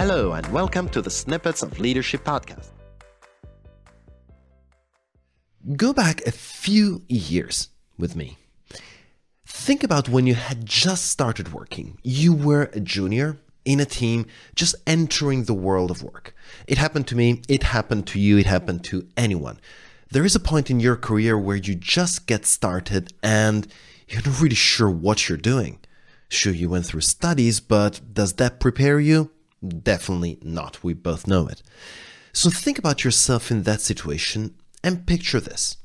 Hello and welcome to the Snippets of Leadership podcast. Go back a few years with me. Think about when you had just started working. You were a junior in a team just entering the world of work. It happened to me, it happened to you, it happened to anyone. There is a point in your career where you just get started and you're not really sure what you're doing. Sure, you went through studies, but does that prepare you? Definitely not. We both know it. So think about yourself in that situation and picture this.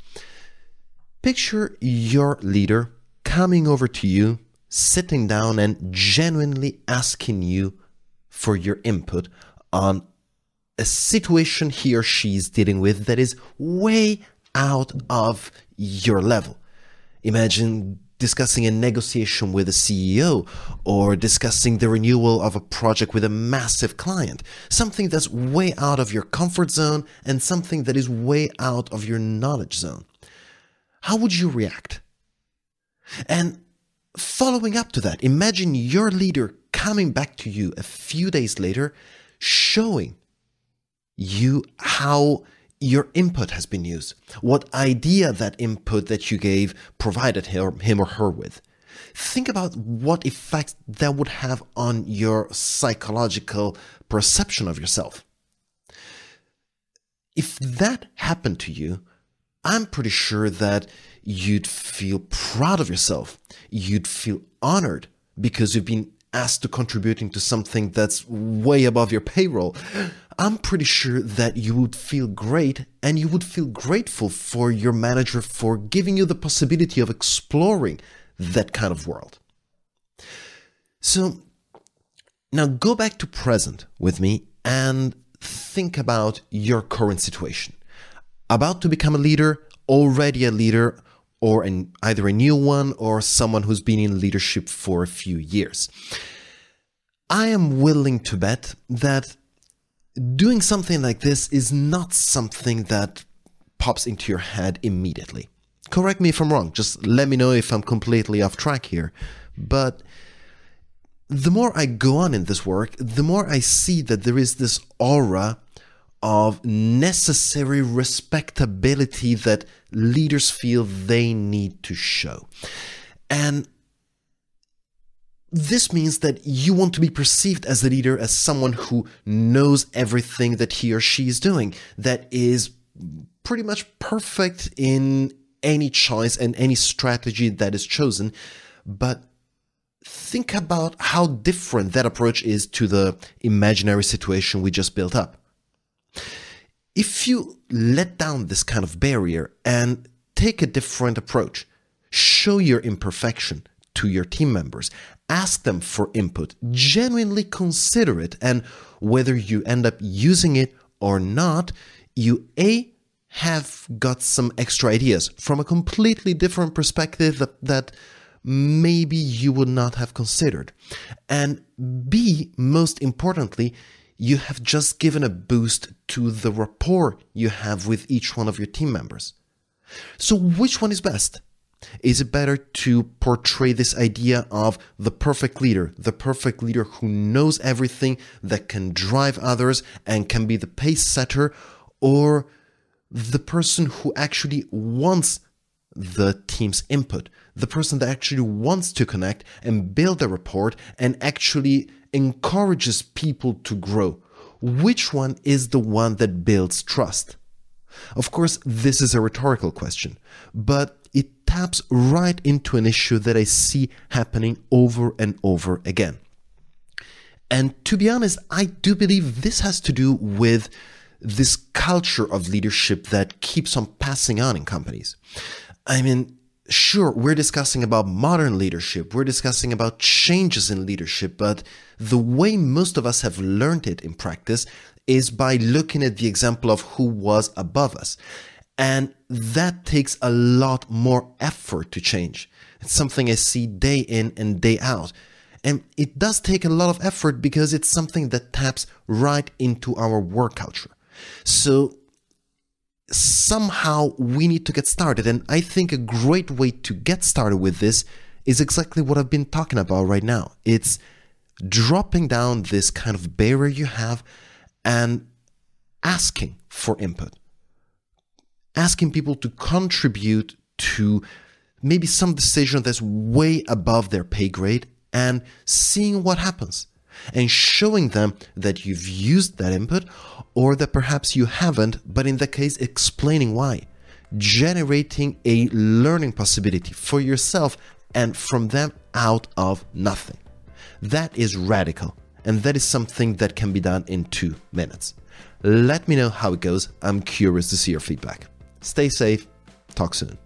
Picture your leader coming over to you, sitting down and genuinely asking you for your input on a situation he or she is dealing with that is way out of your level. Imagine discussing a negotiation with a CEO or discussing the renewal of a project with a massive client, something that's way out of your comfort zone and something that is way out of your knowledge zone. How would you react? And following up to that, imagine your leader coming back to you a few days later, showing you how your input has been used, what idea that input that you gave provided him or her with. Think about what effect that would have on your psychological perception of yourself. If that happened to you, I'm pretty sure that you'd feel proud of yourself. You'd feel honored because you've been asked to contribute into something that's way above your payroll. I'm pretty sure that you would feel great and you would feel grateful for your manager for giving you the possibility of exploring that kind of world. So now go back to present with me and think about your current situation. About to become a leader, already a leader, or either a new one or someone who's been in leadership for a few years. I am willing to bet that doing something like this is not something that pops into your head immediately. Correct me if I'm wrong, just let me know if I'm completely off track here. But the more I go on in this work, the more I see that there is this aura of necessary respectability that leaders feel they need to show. And this means that you want to be perceived as a leader, as someone who knows everything that he or she is doing, that is pretty much perfect in any choice and any strategy that is chosen. But think about how different that approach is to the imaginary situation we just built up. If you let down this kind of barrier and take a different approach, show your imperfection to your team members, ask them for input, genuinely consider it, and whether you end up using it or not, you have got some extra ideas from a completely different perspective that maybe you would not have considered. And B, most importantly, you have just given a boost to the rapport you have with each one of your team members. So which one is best? Is it better to portray this idea of the perfect leader who knows everything, that can drive others and can be the pace setter, or the person who actually wants the team's input, the person that actually wants to connect and build a rapport and actually encourages people to grow? Which one is the one that builds trust? Of course, this is a rhetorical question, but it taps right into an issue that I see happening over and over again. And to be honest, I do believe this has to do with this culture of leadership that keeps on passing on in companies. I mean, sure, we're discussing about modern leadership, we're discussing about changes in leadership, but the way most of us have learned it in practice is by looking at the example of who was above us. And that takes a lot more effort to change. It's something I see day in and day out. And it does take a lot of effort because it's something that taps right into our work culture. So somehow we need to get started. And I think a great way to get started with this is exactly what I've been talking about right now. It's dropping down this kind of barrier you have and asking for input. Asking people to contribute to maybe some decision that's way above their pay grade and seeing what happens. And showing them that you've used that input or that perhaps you haven't, but in that case, explaining why. Generating a learning possibility for yourself and from them out of nothing. That is radical, and that is something that can be done in 2 minutes. Let me know how it goes. I'm curious to see your feedback. Stay safe. Talk soon.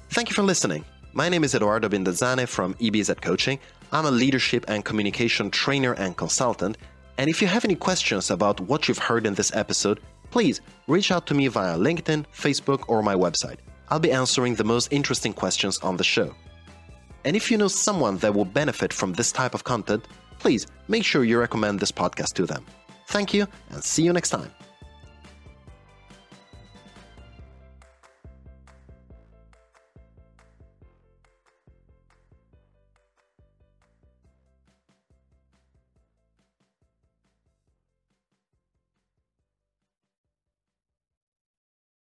Thank you for listening. My name is Edoardo Binda from EBZ Coaching. I'm a leadership and communication trainer and consultant. And if you have any questions about what you've heard in this episode, please reach out to me via LinkedIn, Facebook, or my website. I'll be answering the most interesting questions on the show. And if you know someone that will benefit from this type of content, please make sure you recommend this podcast to them. Thank you, and see you next time.